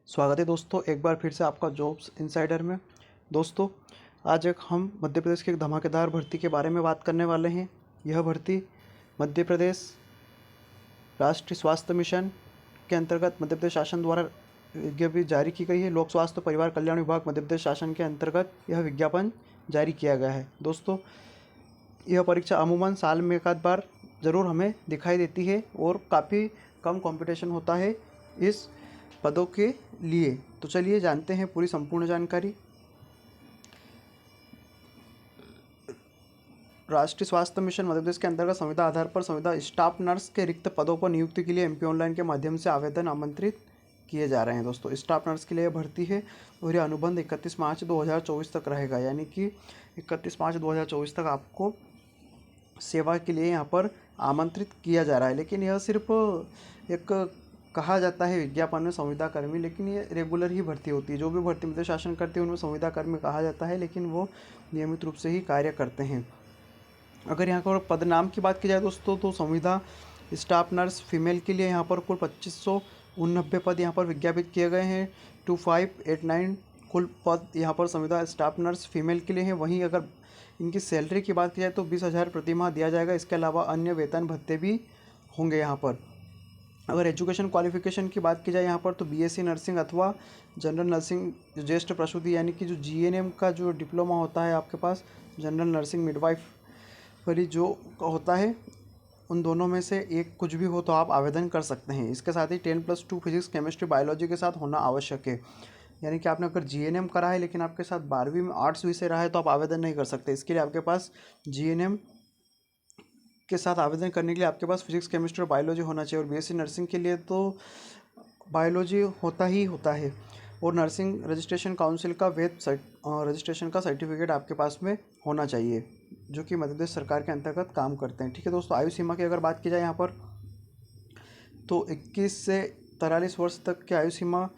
स्वागत है दोस्तों, एक बार फिर से आपका जॉब्स इनसाइडर में। दोस्तों, आज एक हम मध्य प्रदेश की एक धमाकेदार भर्ती के बारे में बात करने वाले हैं। यह भर्ती मध्य प्रदेश राष्ट्रीय स्वास्थ्य मिशन के अंतर्गत मध्य प्रदेश शासन द्वारा विज्ञप्ति जारी की गई है। लोक स्वास्थ्य परिवार कल्याण विभाग मध्य प्रदेश शासन के अंतर्गत यह विज्ञापन जारी किया गया है। दोस्तों, यह परीक्षा अमूमन साल में एक आध बार ज़रूर हमें दिखाई देती है और काफ़ी कम कंपटीशन होता है इस पदों के लिए। तो चलिए जानते हैं पूरी संपूर्ण जानकारी। राष्ट्रीय स्वास्थ्य मिशन मध्य प्रदेश के अंतर्गत संविदा आधार पर संविदा स्टाफ नर्स के रिक्त पदों पर नियुक्ति के लिए एमपी ऑनलाइन के माध्यम से आवेदन आमंत्रित किए जा रहे हैं। दोस्तों, स्टाफ नर्स के लिए भर्ती है और यह अनुबंध 31 मार्च 2024 तक रहेगा, यानी कि 31 मार्च 2024 तक आपको सेवा के लिए यहाँ पर आमंत्रित किया जा रहा है। लेकिन यह सिर्फ एक कहा जाता है विज्ञापन में संविदा कर्मी, लेकिन ये रेगुलर ही भर्ती होती है। जो भी भर्ती मध्य शासन करती है उनमें संविदा कर्मी कहा जाता है, लेकिन वो नियमित रूप से ही कार्य करते हैं। अगर यहाँ पर पद नाम की बात की जाए दोस्तों, तो संविदा स्टाफ नर्स फीमेल के लिए यहाँ पर कुल 2589 पद यहाँ पर विज्ञापित किए गए हैं। 2589 कुल पद यहाँ पर संविदा स्टाफ नर्स फीमेल के लिए हैं। वहीं अगर इनकी सैलरी की बात की जाए तो 20,000 प्रति माह दिया जाएगा। इसके अलावा अन्य वेतन भत्ते भी होंगे यहाँ पर। अगर एजुकेशन क्वालिफिकेशन की बात की जाए यहाँ पर, तो बीएससी नर्सिंग अथवा जनरल नर्सिंग ज्येष्ठ प्रसूति, यानी कि जो जीएनएम का जो डिप्लोमा होता है आपके पास, जनरल नर्सिंग मिडवाइफरी जो होता है, उन दोनों में से एक कुछ भी हो तो आप आवेदन कर सकते हैं। इसके साथ ही 10+2 फिजिक्स केमिस्ट्री बायोलॉजी के साथ होना आवश्यक है। यानी कि आपने अगर जीएनएम करा है लेकिन आपके साथ 12वीं में आर्ट्स विषय रहा है तो आप आवेदन नहीं कर सकते। इसके लिए आपके पास जीएनएम के साथ आवेदन करने के लिए आपके पास फिजिक्स केमिस्ट्री और बायोलॉजी होना चाहिए। और बीएससी नर्सिंग के लिए तो बायोलॉजी होता ही होता है। और नर्सिंग रजिस्ट्रेशन काउंसिल का वैध रजिस्ट्रेशन का सर्टिफिकेट आपके पास में होना चाहिए, जो कि मध्य प्रदेश सरकार के अंतर्गत काम करते हैं। ठीक है दोस्तों, आयु सीमा की अगर बात की जाए यहाँ पर, तो 21 से 43 वर्ष तक की आयु सीमा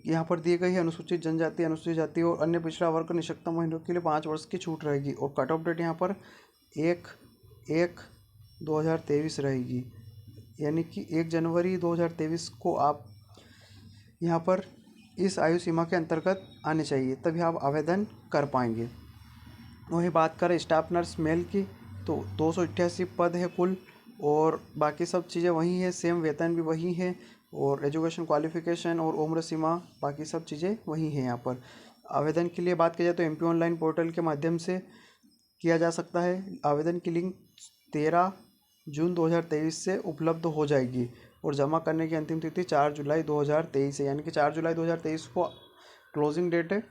यहाँ पर दी गई है। अनुसूचित जनजाति, अनुसूचित जाति और अन्य पिछड़ा वर्ग निःशक्तम महिलाओं के लिए 5 वर्ष की छूट रहेगी। और कट ऑफ डेट यहाँ पर 1/1/2023 रहेगी, यानी कि 1 जनवरी 2023 को आप यहाँ पर इस आयु सीमा के अंतर्गत आने चाहिए, तभी आप आवेदन कर पाएंगे। वहीं बात करें स्टाफ नर्स मेल की, तो 288 पद है कुल, और बाकी सब चीज़ें वही है, सेम वेतन भी वही है, और एजुकेशन क्वालिफिकेशन और उम्र सीमा बाकी सब चीज़ें वही हैं। यहाँ पर आवेदन के लिए बात की जाए तो एमपी ऑनलाइन पोर्टल के माध्यम से किया जा सकता है। आवेदन की लिंक 13 जून 2023 से उपलब्ध हो जाएगी और जमा करने की अंतिम तिथि 4 जुलाई 2023 है, यानी कि 4 जुलाई 2023 को क्लोजिंग डेट है।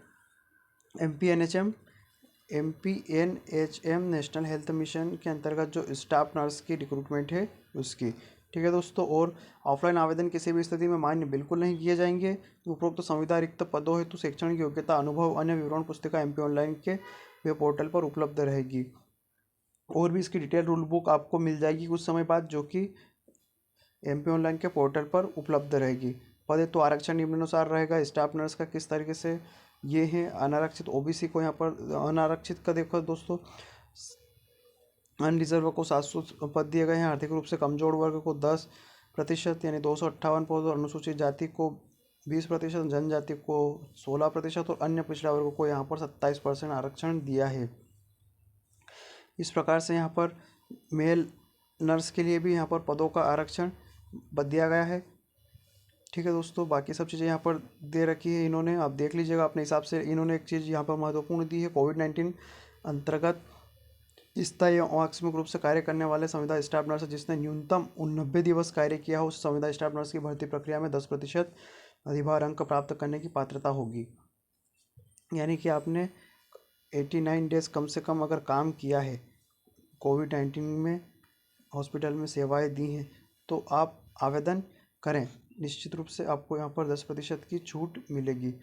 एमपीएनएचएम नेशनल हेल्थ मिशन के अंतर्गत जो स्टाफ नर्स की रिक्रूटमेंट है उसकी। ठीक है दोस्तों, और ऑफलाइन आवेदन किसी भी स्थिति में मान्य बिल्कुल नहीं किए जाएंगे। उपरोक्त संविदा रिक्त पदों हेतु शैक्षणिक योग्यता, अनुभव, अन्य विवरण पुस्तिका एमपी ऑनलाइन के वेब पोर्टल पर उपलब्ध रहेगी। और भी इसकी डिटेल रूल बुक आपको मिल जाएगी कुछ समय बाद, जो कि एमपी ऑनलाइन के पोर्टल पर उपलब्ध रहेगी। पद तो आरक्षण निम्नानुसार रहेगा। स्टाफ नर्स का किस तरीके से ये है, अनारक्षित ओबीसी को यहाँ पर अनारक्षित का देखो दोस्तों, अनरिजर्व को 700 पद दिए गए हैं। आर्थिक रूप से कमजोर वर्ग को 10% यानी 258 पद, और अनुसूचित जाति को 20%, जनजाति को 16% और अन्य पिछड़ा वर्ग को यहाँ पर 27% आरक्षण दिया है। इस प्रकार से यहाँ पर मेल नर्स के लिए भी यहाँ पर पदों का आरक्षण दिया गया है। ठीक है दोस्तों, बाकी सब चीज़ें यहाँ पर दे रखी है इन्होंने, आप देख लीजिएगा अपने हिसाब से। इन्होंने एक चीज़ यहाँ पर महत्वपूर्ण दी है, कोविड-19 अंतर्गत स्थायी एवं आकस्मिक रूप से कार्य करने वाले संविदा स्टाफ नर्स जिसने न्यूनतम 90 दिवस कार्य किया हो, उस संविदा स्टाफ नर्स की भर्ती प्रक्रिया में 10% अधिभार अंक प्राप्त करने की पात्रता होगी। यानी कि आपने 89 डेज कम से कम अगर काम किया है, कोविड-19 में हॉस्पिटल में सेवाएं दी हैं, तो आप आवेदन करें। निश्चित रूप से आपको यहाँ पर 10% की छूट मिलेगी।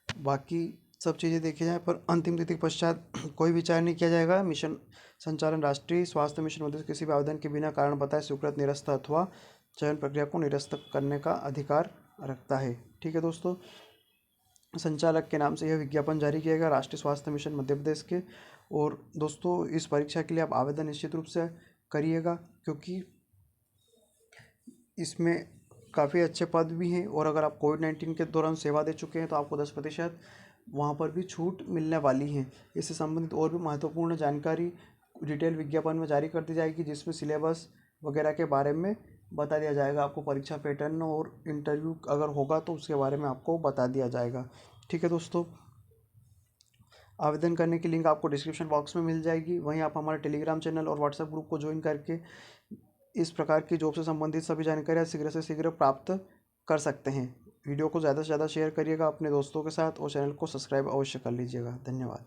बाकी सब चीज़ें देखी जाए पर अंतिम तिथि के पश्चात कोई विचार नहीं किया जाएगा। मिशन संचालन राष्ट्रीय स्वास्थ्य मिशन मध्य किसी भी आवेदन के बिना कारण बताए स्वीकृत, निरस्त अथवा चयन प्रक्रिया को निरस्त करने का अधिकार रखता है। ठीक है दोस्तों, संचालक के नाम से यह विज्ञापन जारी किया गया राष्ट्रीय स्वास्थ्य मिशन मध्य प्रदेश के। और दोस्तों, इस परीक्षा के लिए आप आवेदन निश्चित रूप से करिएगा, क्योंकि इसमें काफ़ी अच्छे पद भी हैं, और अगर आप कोविड-19 के दौरान सेवा दे चुके हैं तो आपको 10% वहाँ पर भी छूट मिलने वाली है। इससे संबंधित और भी महत्वपूर्ण जानकारी डिटेल विज्ञापन में जारी कर दी जाएगी, जिसमें सिलेबस वगैरह के बारे में बता दिया जाएगा। आपको परीक्षा पैटर्न और इंटरव्यू अगर होगा तो उसके बारे में आपको बता दिया जाएगा। ठीक है दोस्तों, आवेदन करने की लिंक आपको डिस्क्रिप्शन बॉक्स में मिल जाएगी। वहीं आप हमारे टेलीग्राम चैनल और व्हाट्सएप ग्रुप को ज्वाइन करके इस प्रकार की जॉब से संबंधित सभी जानकारियाँ शीघ्र से शीघ्र प्राप्त कर सकते हैं। वीडियो को ज़्यादा से ज़्यादा शेयर करिएगा अपने दोस्तों के साथ, और चैनल को सब्सक्राइब अवश्य कर लीजिएगा। धन्यवाद।